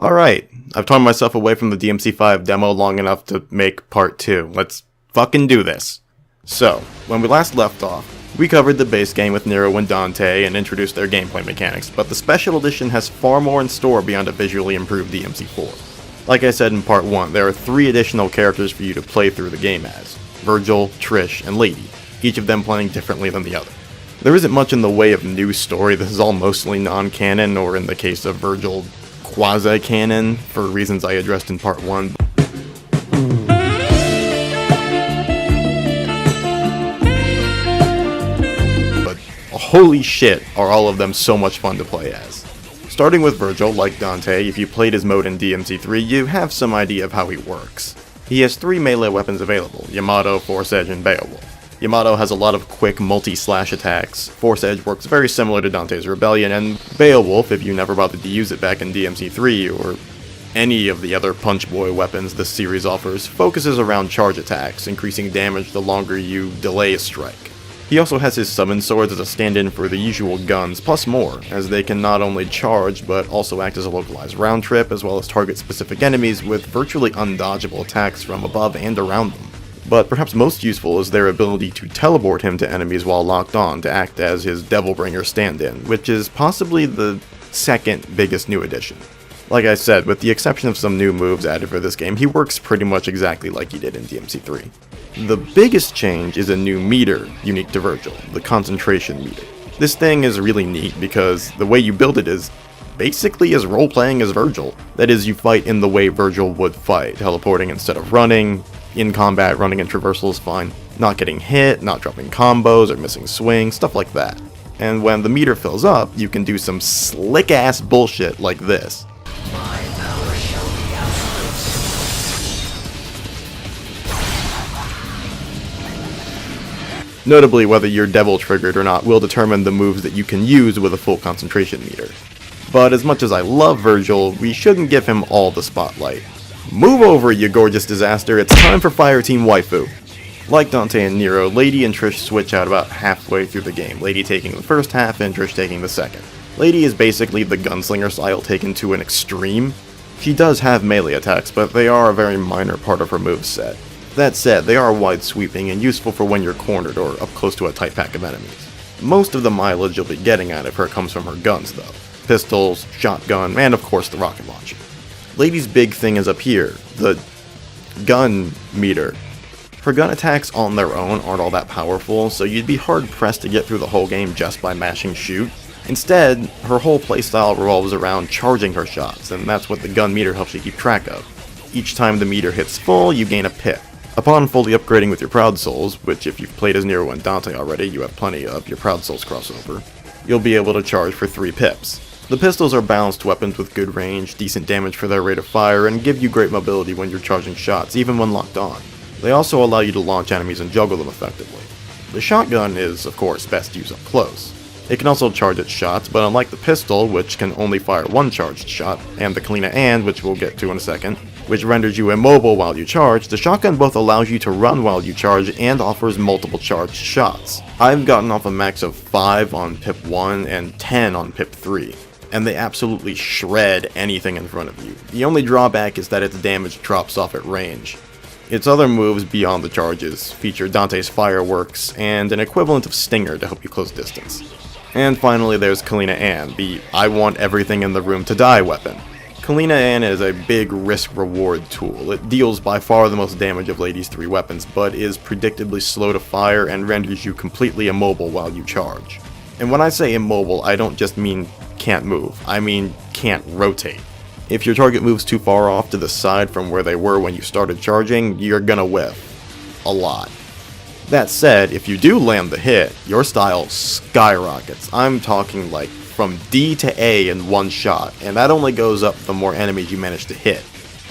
Alright, I've torn myself away from the DMC5 demo long enough to make part 2. Let's fucking do this. So, when we last left off, we covered the base game with Nero and Dante and introduced their gameplay mechanics, but the special edition has far more in store beyond a visually improved DMC4. Like I said in part 1, there are 3 additional characters for you to play through the game as: Virgil, Trish, and Lady, each of them playing differently than the other. There isn't much in the way of new story. This is all mostly non-canon, or in the case of Virgil, quasi-canon, for reasons I addressed in part 1. But holy shit, are all of them so much fun to play as. Starting with Virgil, like Dante, if you played his mode in DMC3, you have some idea of how he works. He has 3 melee weapons available: Yamato, Force Edge, and Beowulf. Yamato has a lot of quick multi-slash attacks, Force Edge works very similar to Dante's Rebellion, and Beowulf, if you never bothered to use it back in DMC3 or any of the other Punch Boy weapons this series offers, focuses around charge attacks, increasing damage the longer you delay a strike. He also has his summon swords as a stand-in for the usual guns, plus more, as they can not only charge, but also act as a localized round trip, as well as target specific enemies with virtually undodgeable attacks from above and around them. But perhaps most useful is their ability to teleport him to enemies while locked on to act as his Devilbringer stand-in, which is possibly the second biggest new addition. Like I said, with the exception of some new moves added for this game, he works pretty much exactly like he did in DMC3. The biggest change is a new meter unique to Virgil, the concentration meter. This thing is really neat because the way you build it is basically as role-playing as Virgil. That is, you fight in the way Virgil would fight, teleporting instead of running. In combat, running and traversal is fine. Not getting hit, not dropping combos or missing swings, stuff like that. And when the meter fills up, you can do some slick-ass bullshit like this. Notably, whether you're devil triggered or not will determine the moves that you can use with a full concentration meter. But as much as I love Virgil, we shouldn't give him all the spotlight. Move over, you gorgeous disaster, it's time for Fireteam Waifu! Like Dante and Nero, Lady and Trish switch out about halfway through the game, Lady taking the first half and Trish taking the second. Lady is basically the gunslinger style taken to an extreme. She does have melee attacks, but they are a very minor part of her moveset. That said, they are wide sweeping and useful for when you're cornered or up close to a tight pack of enemies. Most of the mileage you'll be getting out of her comes from her guns though. Pistols, shotgun, and of course the rocket launcher. Lady's big thing is up here, the gun meter. Her gun attacks on their own aren't all that powerful, so you'd be hard pressed to get through the whole game just by mashing shoot. Instead, her whole playstyle revolves around charging her shots, and that's what the gun meter helps you keep track of. Each time the meter hits full, you gain a pip. Upon fully upgrading with your Proud Souls, which if you've played as Nero and Dante already, you have plenty of your Proud Souls crossover, you'll be able to charge for 3 pips. The pistols are balanced weapons with good range, decent damage for their rate of fire, and give you great mobility when you're charging shots, even when locked on. They also allow you to launch enemies and juggle them effectively. The shotgun is, of course, best used up close. It can also charge its shots, but unlike the pistol, which can only fire 1 charged shot, and the Kalina and, which we'll get to in a second, which renders you immobile while you charge, the shotgun both allows you to run while you charge and offers multiple charged shots. I've gotten off a max of 5 on pip 1 and 10 on pip 3. And they absolutely shred anything in front of you. The only drawback is that its damage drops off at range. Its other moves beyond the charges feature Dante's Fireworks and an equivalent of Stinger to help you close distance. And finally there's Kalina Ann, the I want everything in the room to die weapon. Kalina Ann is a big risk-reward tool. It deals by far the most damage of Lady's 3 weapons, but is predictably slow to fire and renders you completely immobile while you charge. And when I say immobile, I don't just mean can't move, I mean can't rotate. If your target moves too far off to the side from where they were when you started charging, you're gonna whiff. A lot. That said, if you do land the hit, your style skyrockets. I'm talking like from D to A in one shot, and that only goes up the more enemies you manage to hit.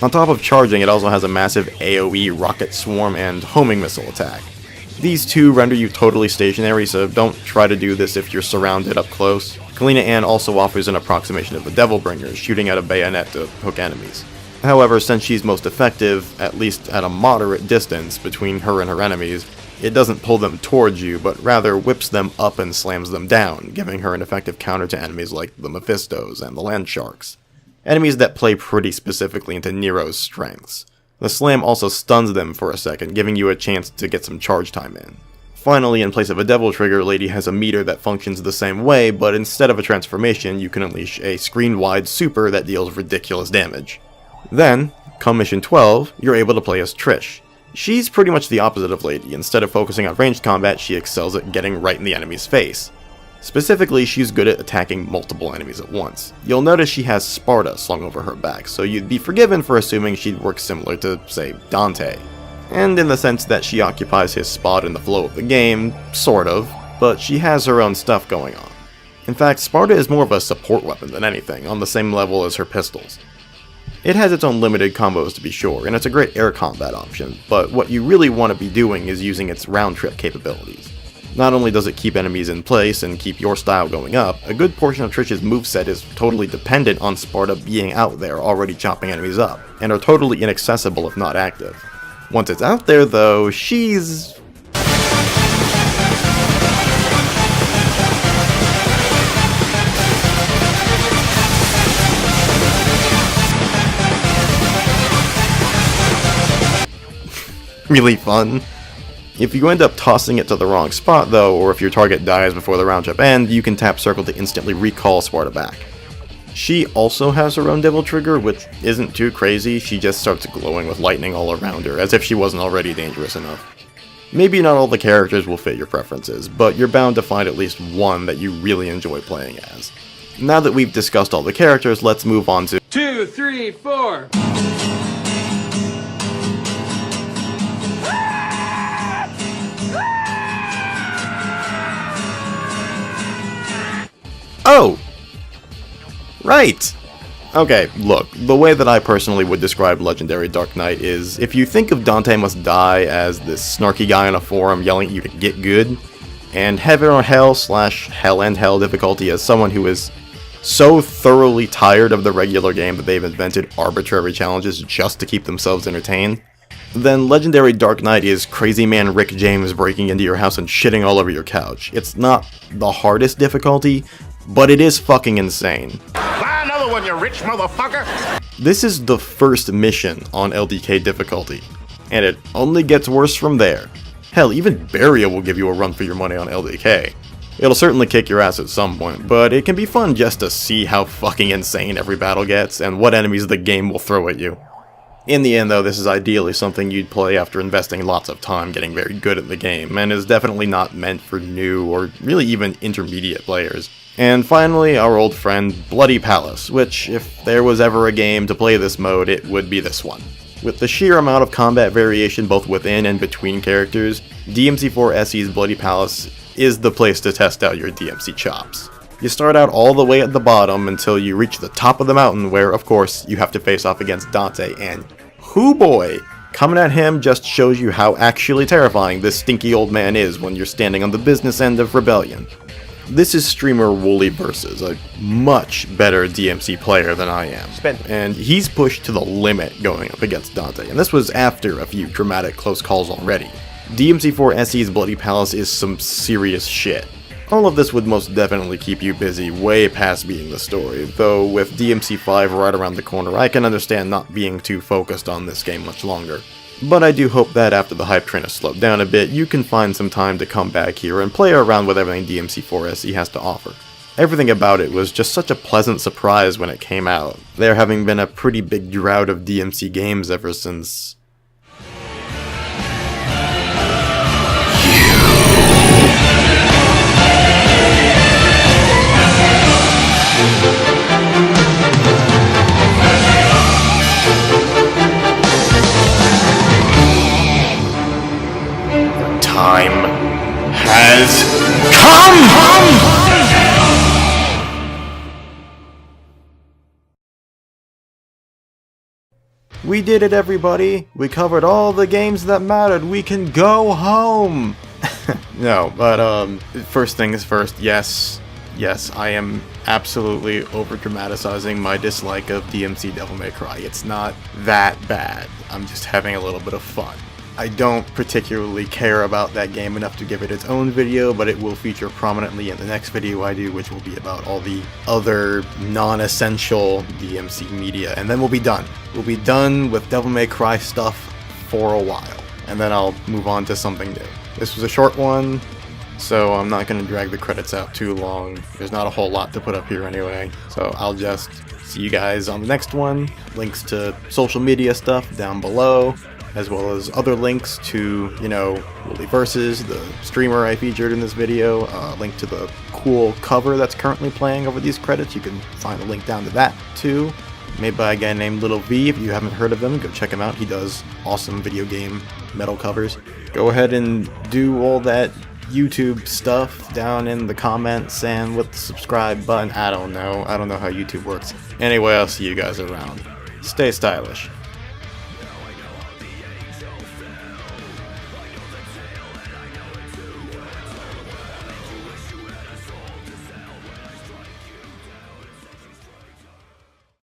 On top of charging, it also has a massive AoE rocket swarm and homing missile attack. These two render you totally stationary, so don't try to do this if you're surrounded up close. Kalina Ann also offers an approximation of the Devilbringer, shooting at a bayonet to hook enemies. However, since she's most effective, at least at a moderate distance between her and her enemies, it doesn't pull them towards you, but rather whips them up and slams them down, giving her an effective counter to enemies like the Mephistos and the Land Sharks. enemies that play pretty specifically into Nero's strengths. The slam also stuns them for a second, giving you a chance to get some charge time in. Finally, in place of a Devil Trigger, Lady has a meter that functions the same way, but instead of a transformation, you can unleash a screen-wide super that deals ridiculous damage. Then, come Mission 12, you're able to play as Trish. She's pretty much the opposite of Lady. Instead of focusing on ranged combat, she excels at getting right in the enemy's face. Specifically, she's good at attacking multiple enemies at once. You'll notice she has Sparta slung over her back, so you'd be forgiven for assuming she'd work similar to, say, Dante. And in the sense that she occupies his spot in the flow of the game, sort of, but she has her own stuff going on. In fact, Sparta is more of a support weapon than anything, on the same level as her pistols. It has its own limited combos to be sure, and it's a great air combat option, but what you really want to be doing is using its round-trip capabilities. Not only does it keep enemies in place and keep your style going up, a good portion of Trish's moveset is totally dependent on Sparta being out there already chopping enemies up, and are totally inaccessible if not active. Once it's out there though, she's... really fun. If you end up tossing it to the wrong spot though, or if your target dies before the round trip ends, you can tap circle to instantly recall Sparta back. She also has her own Devil Trigger, which isn't too crazy. She just starts glowing with lightning all around her, as if she wasn't already dangerous enough. Maybe not all the characters will fit your preferences, but you're bound to find at least one that you really enjoy playing as. Now that we've discussed all the characters, let's move on to 2, 3, 4. Oh! Right! Okay, look, the way that I personally would describe Legendary Dark Knight is, if you think of Dante Must Die as this snarky guy on a forum yelling at you to get good, and Heaven or Hell / Hell and Hell difficulty as someone who is so thoroughly tired of the regular game that they've invented arbitrary challenges just to keep themselves entertained, then Legendary Dark Knight is Crazy Man Rick James breaking into your house and shitting all over your couch. It's not the hardest difficulty, but it is fucking insane. Buy another one, you rich motherfucker! This is the first mission on LDK difficulty, and it only gets worse from there. Hell, even Burial will give you a run for your money on LDK. It'll certainly kick your ass at some point, but it can be fun just to see how fucking insane every battle gets, and what enemies the game will throw at you. In the end though, this is ideally something you'd play after investing lots of time getting very good at the game, and is definitely not meant for new or really even intermediate players. And finally, our old friend Bloody Palace, which, if there was ever a game to play this mode, it would be this one. With the sheer amount of combat variation both within and between characters, DMC4SE's Bloody Palace is the place to test out your DMC chops. You start out all the way at the bottom until you reach the top of the mountain where, of course, you have to face off against Dante, and hoo boy! Coming at him just shows you how actually terrifying this stinky old man is when you're standing on the business end of Rebellion. This is streamer Wooly Versus, a much better DMC player than I am, and he's pushed to the limit going up against Dante, and this was after a few dramatic close calls already. DMC4SE's Bloody Palace is some serious shit. All of this would most definitely keep you busy way past beating the story, though with DMC5 right around the corner I can understand not being too focused on this game much longer. But I do hope that after the hype train has slowed down a bit, you can find some time to come back here and play around with everything DMC4SE has to offer. Everything about it was just such a pleasant surprise when it came out, there having been a pretty big drought of DMC games ever since... Time has come! We did it, everybody! We covered all the games that mattered! We can go home! No, but first things first, yes, I am absolutely over-dramatizing my dislike of DMC Devil May Cry. It's not that bad. I'm just having a little bit of fun. I don't particularly care about that game enough to give it its own video, but it will feature prominently in the next video I do, which will be about all the other non-essential DMC media, and then we'll be done. We'll be done with Devil May Cry stuff for a while, and then I'll move on to something new. This was a short one, so I'm not going to drag the credits out too long. There's not a whole lot to put up here anyway, so I'll just see you guys on the next one. Links to social media stuff down below, as well as other links to, you know, Wooly Versus, the streamer I featured in this video, link to the cool cover that's currently playing over these credits. You can find a link down to that too, made by a guy named Little V. If you haven't heard of him, go check him out. He does awesome video game metal covers. Go ahead and do all that YouTube stuff down in the comments and with the subscribe button. I don't know how YouTube works. Anyway, I'll see you guys around. Stay stylish.